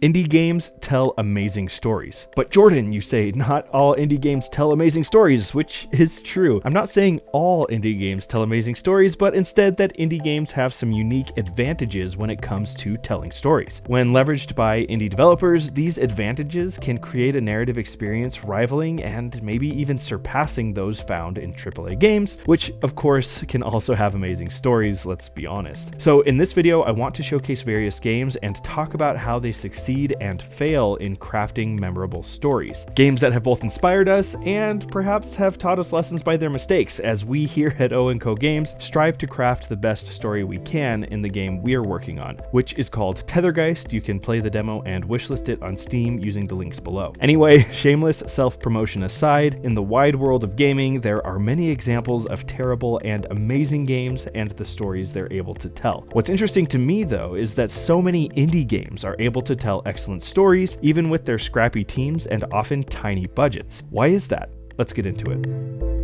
Indie games tell amazing stories. But Jordan, you say, not all indie games tell amazing stories, which is true. I'm not saying all indie games tell amazing stories, but instead that indie games have some unique advantages when it comes to telling stories. When leveraged by indie developers, these advantages can create a narrative experience rivaling and maybe even surpassing those found in AAA games, which of course can also have amazing stories, let's be honest. So in this video, I want to showcase various games and talk about how they succeed and fail in crafting memorable stories. Games that have both inspired us and perhaps have taught us lessons by their mistakes, as we here at O&Co Games strive to craft the best story we can in the game we are working on, which is called Tethergeist. You can play the demo and wishlist it on Steam using the links below. Anyway, shameless self-promotion aside, in the wide world of gaming, there are many examples of terrible and amazing games and the stories they're able to tell. What's interesting to me, though, is that so many indie games are able to tell excellent stories, even with their scrappy teams and often tiny budgets. Why is that? Let's get into it.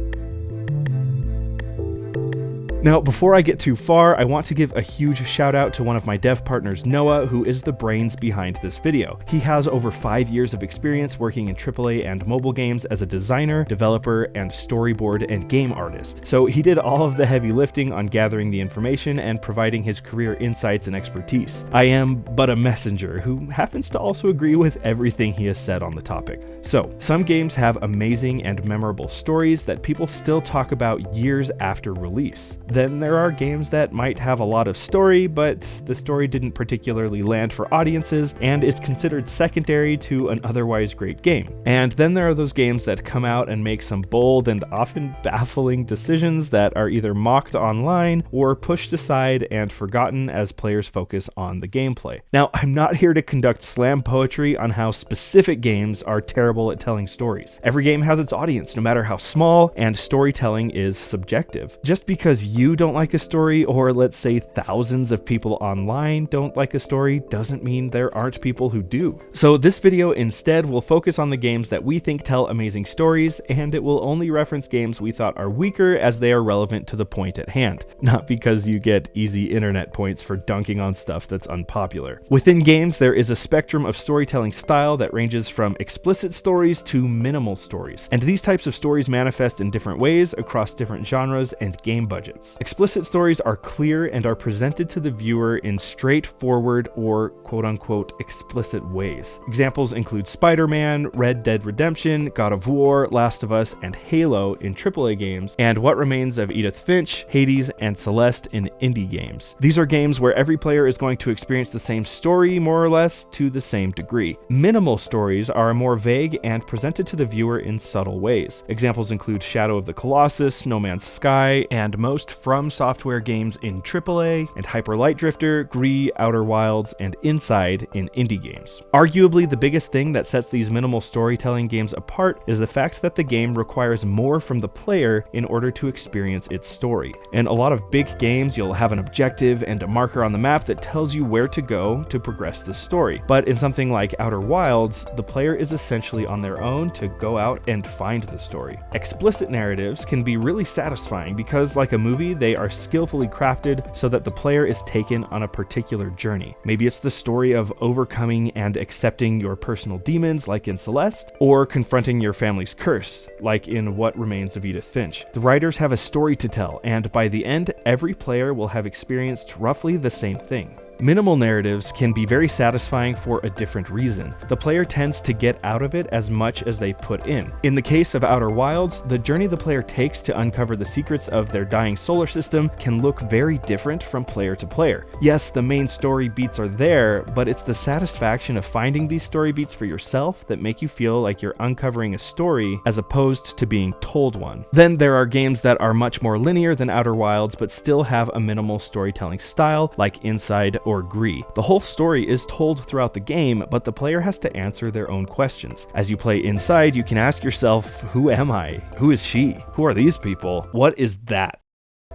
Now, before I get too far, I want to give a huge shout out to one of my dev partners, Noah, who is the brains behind this video. He has over 5 years of experience working in AAA and mobile games as a designer, developer, and storyboard and game artist. So he did all of the heavy lifting on gathering the information and providing his career insights and expertise. I am but a messenger who happens to also agree with everything he has said on the topic. So, some games have amazing and memorable stories that people still talk about years after release. Then there are games that might have a lot of story, but the story didn't particularly land for audiences and is considered secondary to an otherwise great game. And then there are those games that come out and make some bold and often baffling decisions that are either mocked online or pushed aside and forgotten as players focus on the gameplay. Now, I'm not here to conduct slam poetry on how specific games are terrible at telling stories. Every game has its audience, no matter how small, and storytelling is subjective. Just because you don't like a story, or let's say thousands of people online don't like a story, doesn't mean there aren't people who do. So this video instead will focus on the games that we think tell amazing stories, and it will only reference games we thought are weaker as they are relevant to the point at hand, not because you get easy internet points for dunking on stuff that's unpopular. Within games, there is a spectrum of storytelling style that ranges from explicit stories to minimal stories, and these types of stories manifest in different ways across different genres and game budgets. Explicit stories are clear and are presented to the viewer in straightforward or quote-unquote explicit ways. Examples include Spider-Man, Red Dead Redemption, God of War, Last of Us, and Halo in AAA games, and What Remains of Edith Finch, Hades, and Celeste in indie games. These are games where every player is going to experience the same story, more or less, to the same degree. Minimal stories are more vague and presented to the viewer in subtle ways. Examples include Shadow of the Colossus, No Man's Sky, and most From Software games in AAA, and Hyper Light Drifter, Gree, Outer Wilds, and Inside in indie games. Arguably, the biggest thing that sets these minimal storytelling games apart is the fact that the game requires more from the player in order to experience its story. In a lot of big games, you'll have an objective and a marker on the map that tells you where to go to progress the story. But in something like Outer Wilds, the player is essentially on their own to go out and find the story. Explicit narratives can be really satisfying because, like a movie, they are skillfully crafted so that the player is taken on a particular journey. Maybe it's the story of overcoming and accepting your personal demons, like in Celeste, or confronting your family's curse, like in What Remains of Edith Finch. The writers have a story to tell, and by the end, every player will have experienced roughly the same thing. Minimal narratives can be very satisfying for a different reason. The player tends to get out of it as much as they put in. In the case of Outer Wilds, the journey the player takes to uncover the secrets of their dying solar system can look very different from player to player. Yes, the main story beats are there, but it's the satisfaction of finding these story beats for yourself that make you feel like you're uncovering a story as opposed to being told one. Then there are games that are much more linear than Outer Wilds but still have a minimal storytelling style, like Inside or Gree. The whole story is told throughout the game, but the player has to answer their own questions. As you play Inside, you can ask yourself, who am I? Who is she? Who are these people? What is that?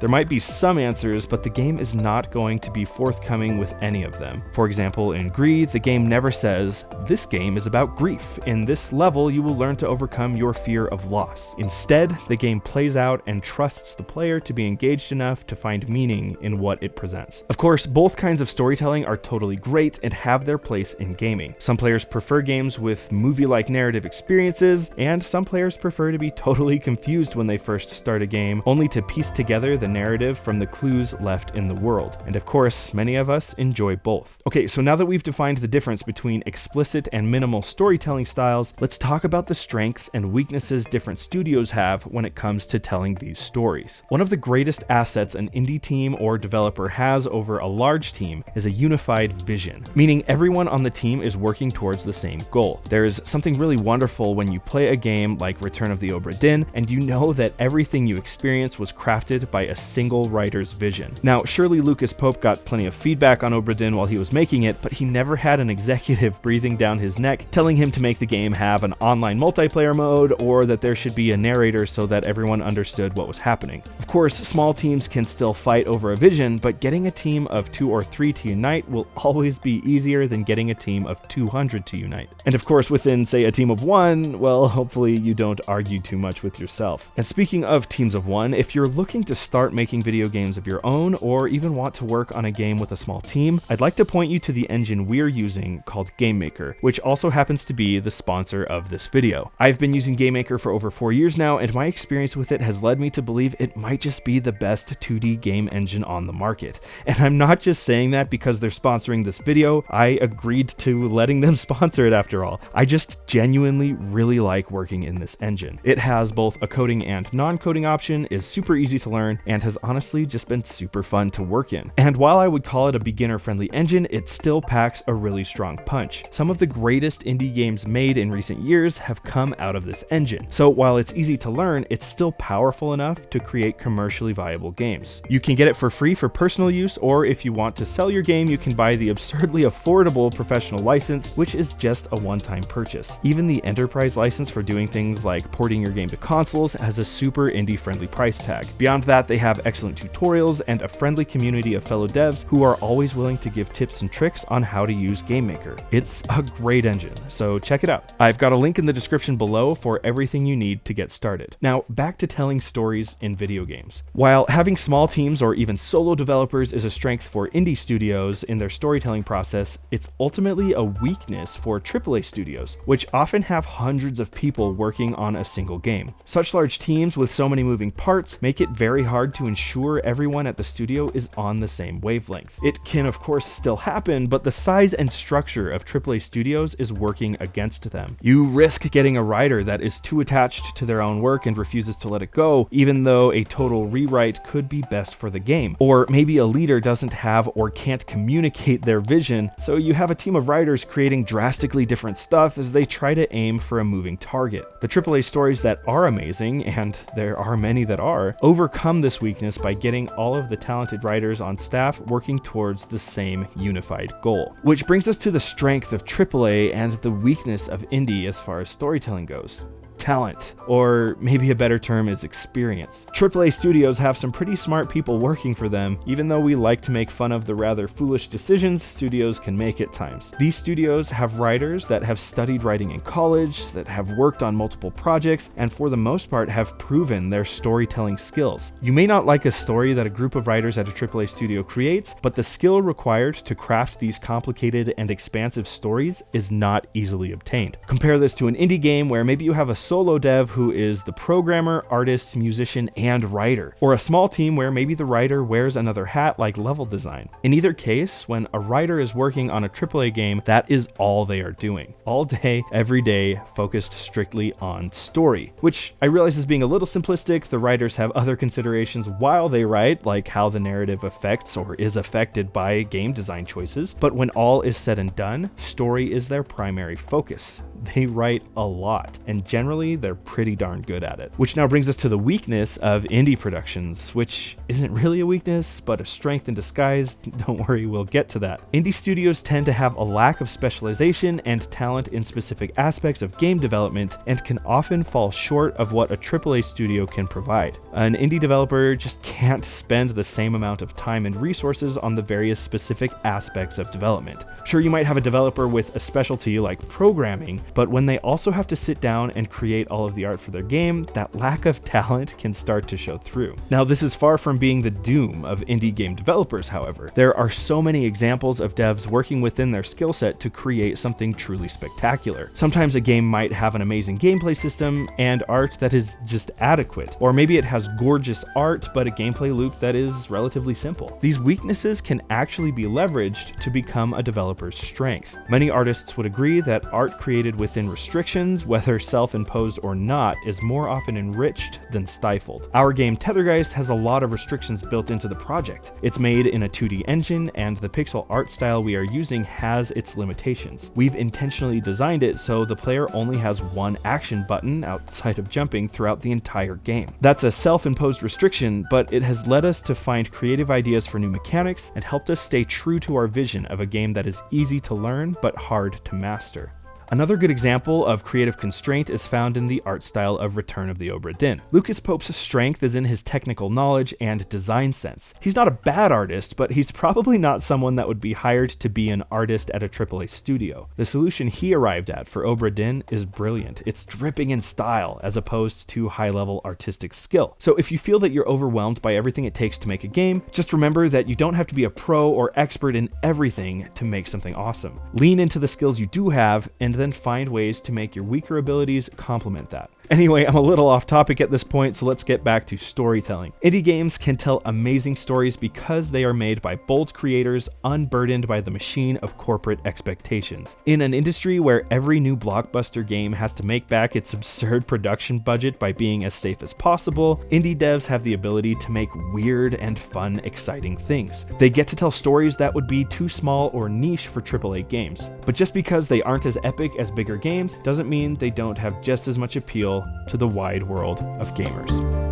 There might be some answers, but the game is not going to be forthcoming with any of them. For example, in Greed, the game never says, "This game is about grief. In this level, you will learn to overcome your fear of loss." Instead, the game plays out and trusts the player to be engaged enough to find meaning in what it presents. Of course, both kinds of storytelling are totally great and have their place in gaming. Some players prefer games with movie-like narrative experiences, and some players prefer to be totally confused when they first start a game, only to piece together the narrative from the clues left in the world. And of course, many of us enjoy both. Okay, so now that we've defined the difference between explicit and minimal storytelling styles, let's talk about the strengths and weaknesses different studios have when it comes to telling these stories. One of the greatest assets an indie team or developer has over a large team is a unified vision, meaning everyone on the team is working towards the same goal. There's something really wonderful when you play a game like Return of the Obra Dinn and you know that everything you experience was crafted by a single writer's vision. Now, surely Lucas Pope got plenty of feedback on Obra Dinn while he was making it, but he never had an executive breathing down his neck telling him to make the game have an online multiplayer mode or that there should be a narrator so that everyone understood what was happening. Of course, small teams can still fight over a vision, but getting a team of 2 or 3 to unite will always be easier than getting a team of 200 to unite. And of course, within, say, a team of 1, well, hopefully you don't argue too much with yourself. And speaking of teams of 1, if you're looking to start making video games of your own or even want to work on a game with a small team, I'd like to point you to the engine we're using called GameMaker, which also happens to be the sponsor of this video. I've been using GameMaker for over 4 years now, and my experience with it has led me to believe it might just be the best 2D game engine on the market. And I'm not just saying that because they're sponsoring this video. I agreed to letting them sponsor it after all. I just genuinely really like working in this engine. It has both a coding and non-coding option, is super easy to learn, and has honestly just been super fun to work in. And while I would call it a beginner-friendly engine, it still packs a really strong punch. Some of the greatest indie games made in recent years have come out of this engine. So while it's easy to learn, it's still powerful enough to create commercially viable games. You can get it for free for personal use, or if you want to sell your game, you can buy the absurdly affordable professional license, which is just a one-time purchase. Even the enterprise license for doing things like porting your game to consoles has a super indie-friendly price tag. Beyond that, they have excellent tutorials and a friendly community of fellow devs who are always willing to give tips and tricks on how to use GameMaker. It's a great engine, so check it out. I've got a link in the description below for everything you need to get started. Now, back to telling stories in video games. While having small teams or even solo developers is a strength for indie studios in their storytelling process, it's ultimately a weakness for AAA studios, which often have hundreds of people working on a single game. Such large teams with so many moving parts make it very hard to ensure everyone at the studio is on the same wavelength. It can of course still happen, but the size and structure of AAA studios is working against them. You risk getting a writer that is too attached to their own work and refuses to let it go, even though a total rewrite could be best for the game. Or maybe a leader doesn't have or can't communicate their vision, so you have a team of writers creating drastically different stuff as they try to aim for a moving target. The AAA stories that are amazing, and there are many that are, overcome this weakness by getting all of the talented writers on staff working towards the same unified goal. Which brings us to the strength of AAA and the weakness of indie as far as storytelling goes. Talent, or maybe a better term is experience. AAA studios have some pretty smart people working for them, even though we like to make fun of the rather foolish decisions studios can make at times. These studios have writers that have studied writing in college, that have worked on multiple projects, and for the most part have proven their storytelling skills. You may not like a story that a group of writers at a AAA studio creates, but the skill required to craft these complicated and expansive stories is not easily obtained. Compare this to an indie game where maybe you have a solo dev who is the programmer, artist, musician, and writer, or a small team where maybe the writer wears another hat like level design. In either case, when a writer is working on a AAA game, that is all they are doing. All day, every day, focused strictly on story, which I realize is being a little simplistic. The writers have other considerations while they write, like how the narrative affects or is affected by game design choices, but when all is said and done, story is their primary focus. They write a lot, and generally they're pretty darn good at it. Which now brings us to the weakness of indie productions, which isn't really a weakness, but a strength in disguise. Don't worry, we'll get to that. Indie studios tend to have a lack of specialization and talent in specific aspects of game development, and can often fall short of what a AAA studio can provide. An indie developer just can't spend the same amount of time and resources on the various specific aspects of development. Sure, you might have a developer with a specialty like programming, but when they also have to sit down and create all of the art for their game, that lack of talent can start to show through. Now, this is far from being the doom of indie game developers, however. There are so many examples of devs working within their skill set to create something truly spectacular. Sometimes a game might have an amazing gameplay system and art that is just adequate, or maybe it has gorgeous art but a gameplay loop that is relatively simple. These weaknesses can actually be leveraged to become a developer's strength. Many artists would agree that art created within restrictions, whether self-imposed or not, is more often enriched than stifled. Our game Tethergeist has a lot of restrictions built into the project. It's made in a 2D engine, and the pixel art style we are using has its limitations. We've intentionally designed it so the player only has one action button outside of jumping throughout the entire game. That's a self-imposed restriction, but it has led us to find creative ideas for new mechanics and helped us stay true to our vision of a game that is easy to learn but hard to master. Another good example of creative constraint is found in the art style of Return of the Obra Dinn. Lucas Pope's strength is in his technical knowledge and design sense. He's not a bad artist, but he's probably not someone that would be hired to be an artist at a AAA studio. The solution he arrived at for Obra Dinn is brilliant. It's dripping in style as opposed to high-level artistic skill. So if you feel that you're overwhelmed by everything it takes to make a game, just remember that you don't have to be a pro or expert in everything to make something awesome. Lean into the skills you do have, and then find ways to make your weaker abilities complement that. Anyway, I'm a little off topic at this point, so let's get back to storytelling. Indie games can tell amazing stories because they are made by bold creators unburdened by the machine of corporate expectations. In an industry where every new blockbuster game has to make back its absurd production budget by being as safe as possible, indie devs have the ability to make weird and fun, exciting things. They get to tell stories that would be too small or niche for AAA games. But just because they aren't as epic as bigger games doesn't mean they don't have just as much appeal to the wide world of gamers.